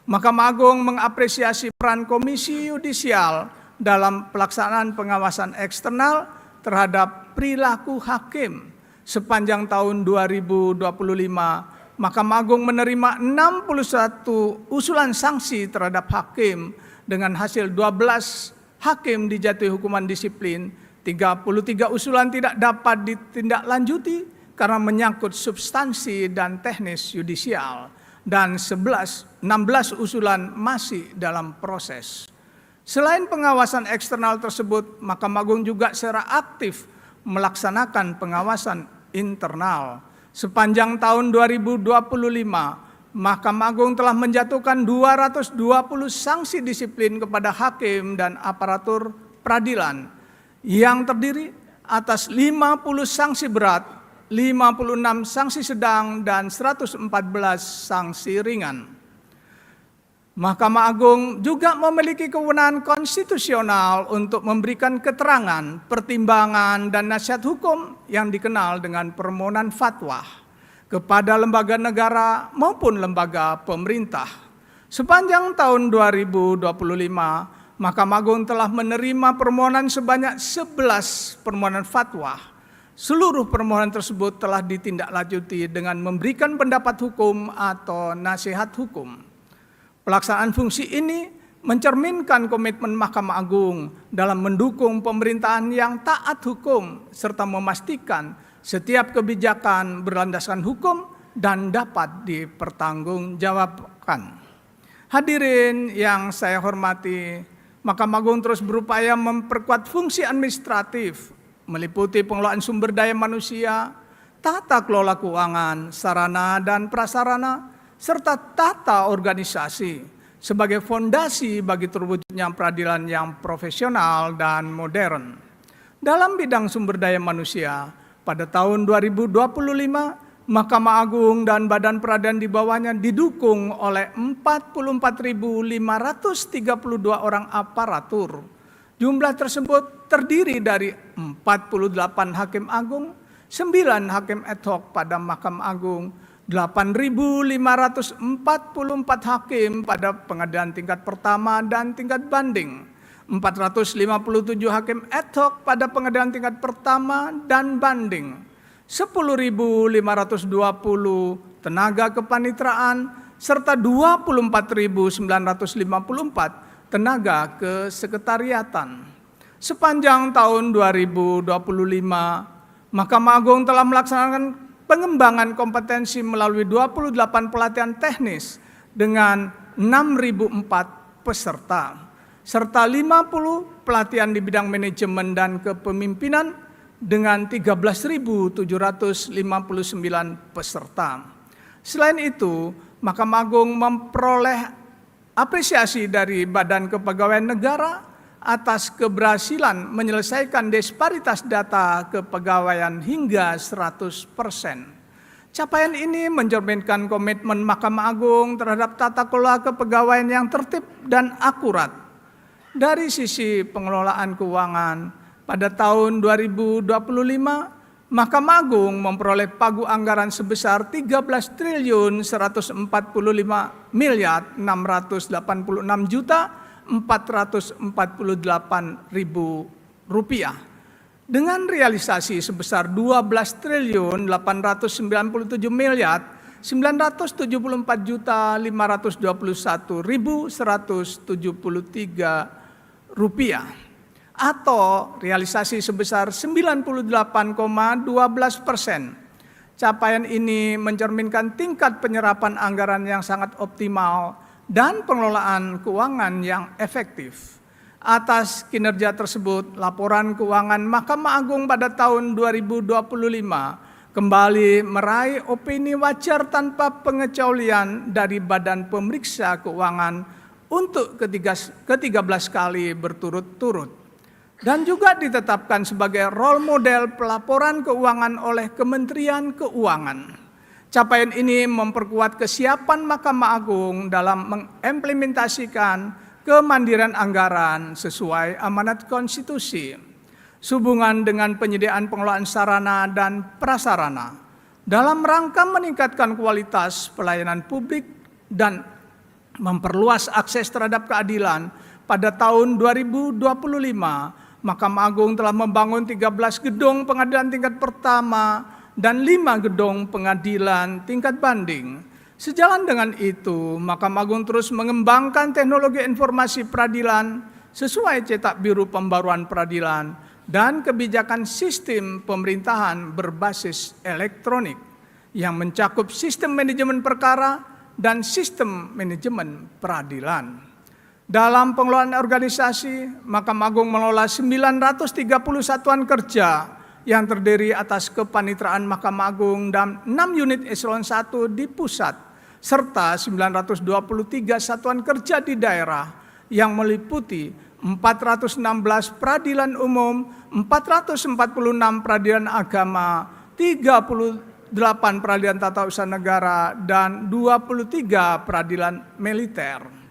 Mahkamah Agung mengapresiasi peran Komisi Yudisial dalam pelaksanaan pengawasan eksternal terhadap perilaku hakim. Sepanjang tahun 2025, Mahkamah Agung menerima 61 usulan sanksi terhadap hakim dengan hasil 12 hakim dijatuhi hukuman disiplin, 33 usulan tidak dapat ditindaklanjuti karena menyangkut substansi dan teknis yudisial, dan 16 usulan masih dalam proses. Selain pengawasan eksternal tersebut, Mahkamah Agung juga secara aktif melaksanakan pengawasan internal. Sepanjang tahun 2025, Mahkamah Agung telah menjatuhkan 220 sanksi disiplin kepada hakim dan aparatur peradilan yang terdiri atas 50 sanksi berat, 56 sanksi sedang, dan 114 sanksi ringan. Mahkamah Agung juga memiliki kewenangan konstitusional untuk memberikan keterangan, pertimbangan, dan nasihat hukum yang dikenal dengan permohonan fatwa kepada lembaga negara maupun lembaga pemerintah. Sepanjang tahun 2025, Mahkamah Agung telah menerima permohonan sebanyak 11 permohonan fatwa. Seluruh permohonan tersebut telah ditindaklanjuti dengan memberikan pendapat hukum atau nasihat hukum. Pelaksanaan fungsi ini mencerminkan komitmen Mahkamah Agung dalam mendukung pemerintahan yang taat hukum serta memastikan setiap kebijakan berlandaskan hukum dan dapat dipertanggungjawabkan. Hadirin yang saya hormati, Mahkamah Agung terus berupaya memperkuat fungsi administratif, meliputi pengelolaan sumber daya manusia, tata kelola keuangan, sarana dan prasarana, serta tata organisasi sebagai fondasi bagi terwujudnya peradilan yang profesional dan modern. Dalam bidang sumber daya manusia, pada tahun 2025, Mahkamah Agung dan badan peradilan di bawahnya didukung oleh 44.532 orang aparatur. Jumlah tersebut terdiri dari 48 hakim agung, 9 hakim ad hoc pada Mahkamah Agung, 8.544 hakim pada pengadilan tingkat pertama dan tingkat banding, 457 hakim ad hoc pada pengadilan tingkat pertama dan banding, 10.520 tenaga kepaniteraan, serta 24.954 tenaga kesekretariatan. Sepanjang tahun 2025, Mahkamah Agung telah melaksanakan pengembangan kompetensi melalui 28 pelatihan teknis dengan 6.004 peserta, serta 50 pelatihan di bidang manajemen dan kepemimpinan dengan 13.759 peserta. Selain itu, Mahkamah Agung memperoleh apresiasi dari Badan Kepegawaian Negara atas keberhasilan menyelesaikan disparitas data kepegawaian hingga 100%. Capaian ini mencerminkan komitmen Mahkamah Agung terhadap tata kelola kepegawaian yang tertib dan akurat. Dari sisi pengelolaan keuangan, pada tahun 2025, Mahkamah Agung memperoleh pagu anggaran sebesar 13.145.486.448 rupiah dengan realisasi sebesar 12.891.521.173 rupiah atau realisasi sebesar 98,12%. Capaian ini mencerminkan tingkat penyerapan anggaran yang sangat optimal dan pengelolaan keuangan yang efektif. Atas kinerja tersebut, laporan keuangan Mahkamah Agung pada tahun 2025 kembali meraih opini wajar tanpa pengecualian dari Badan Pemeriksa Keuangan untuk ke-13 kali berturut-turut, dan juga ditetapkan sebagai role model pelaporan keuangan oleh Kementerian Keuangan. Capaian ini memperkuat kesiapan Mahkamah Agung dalam mengimplementasikan kemandirian anggaran sesuai amanat konstitusi. Sehubungan dengan penyediaan pengelolaan sarana dan prasarana dalam rangka meningkatkan kualitas pelayanan publik dan memperluas akses terhadap keadilan. Pada tahun 2025, Mahkamah Agung telah membangun 13 gedung pengadilan tingkat pertama dan 5 gedung pengadilan tingkat banding. Sejalan dengan itu, Mahkamah Agung terus mengembangkan teknologi informasi peradilan sesuai cetak biru pembaruan peradilan dan kebijakan sistem pemerintahan berbasis elektronik yang mencakup sistem manajemen perkara dan sistem manajemen peradilan. Dalam pengelolaan organisasi, Mahkamah Agung mengelola 930 satuan kerja yang terdiri atas kepanitraan Mahkamah Agung dan 6 unit eselon 1 di pusat, serta 923 satuan kerja di daerah yang meliputi 416 peradilan umum, 446 peradilan agama, 38 peradilan tata usaha negara, dan 23 peradilan militer.